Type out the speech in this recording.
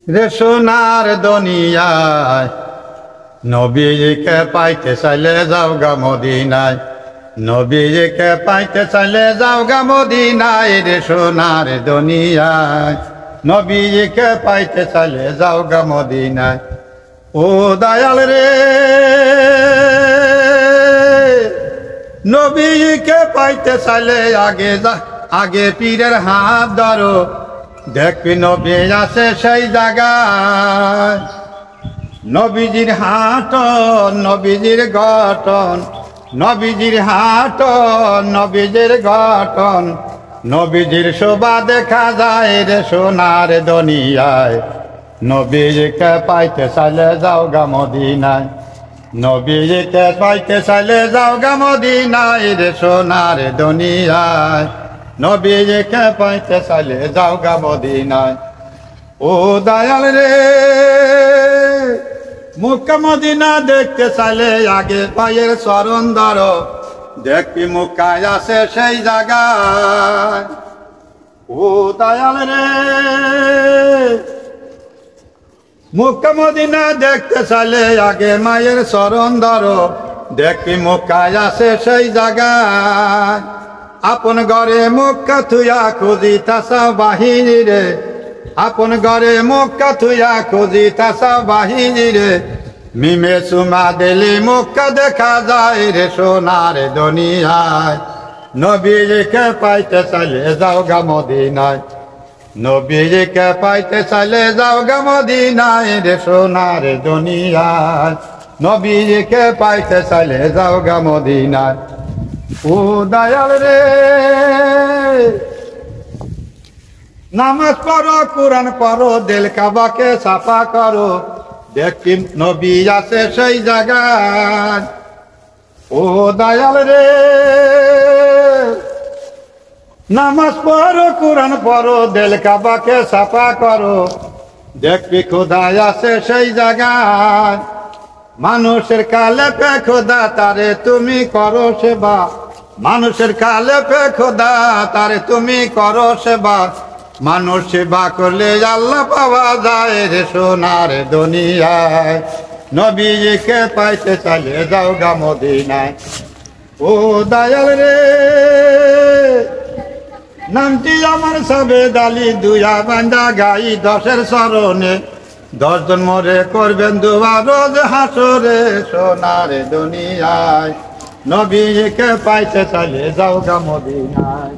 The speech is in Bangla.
রে সোনার দুনিয়ায় নবীকে পাইতে চাইলে যাও গা মদিনায়, নবীকে পাইতে চাইলে যাও গা মদিনায়। রে সোনার দুনিয়ায় নবীকে পাইতে চাইলে যাও গা মদিনায়। ও দয়াল রে নবীকে পাইতে চাইলে আগে পীরের হাত ধরো, দেখবি নবী আছে সেই জায়গায়। নবীজির হাটন নবীজির গঠন, নবীজির হাটন নবীজির গঠন, নবীজির শোভা দেখা যায় রে সোনার দুনিয়ায়। নবীকে পাইতে চাইলে যাও গা মদিনায়, নবীকে পাইতে চাইলে যাও গা মদিনায়। রে সোনার দুনিয়ায় নবীকে পাইতে চাইলে যাও গা মদিনায়। ও দয়াল রে মক্কা মদিনা দেখতে চাইলে আগে পায়ের চরণ ধরো, দেখবি মক্কায় আছে সেই জায়গায়। ও দয়াল রে মক্কা মদিনা দেখতে চাইলে আগে মায়ের চরণ ধরো, দেখবি মক্কায় আছে সেই জায়গায়। আপন ঘরে মক্কা থুয়া খুঁজি তাসা বাহিনী রে, আপন ঘরে মক্কা থুয়া খুঁজি তাসা বাহিনী রে। মিমে চুমা দিলি মক্কা দেখা যায় রে সোনার দুনিয়ায়। নবীকে পাইতে চাইলে যাও গা মদিনায়, নবীকে পাইতে চাইলে যাও গা মদিনায়। রে সোনার দুনিয়ায় নবীকে পাইতে চাইলে যাও গা মদিনায়। ও দয়াল রে নামাজ পড়ো কোরআন পড়ো দিল কাবাকে সাফা করো, দেখবি নবী আছে সেই জায়গায়। ও দয়াল রে নামাজ পড়ো কোরআন পড়ো দিল কাবাকে সাফা করো, দেখবি খোদাই আছে সেই জায়গায়। মানুষের কালে পে খোদা তারে তুমি করো সেবা, মানুষের কালে পে খোদা তারে তুমি করো সেবা। মানুষ সেবা করলে আল্লাহ পাওয়া যায় রে সোনার দুনিয়ায়। নবীকে পাইতে চাইলে যাও গা মদিনায়। ও দয়াল রে নামটি আমার সাবেদ আলী দুয়া বান্দা গাই দশের স্মরণে, 10 জন মরে করবেন দুয়া রোজ হাসরে সোনার দুনিয়ায়। নবীকে পাইতে চাইলে যাও গা মদিনায়।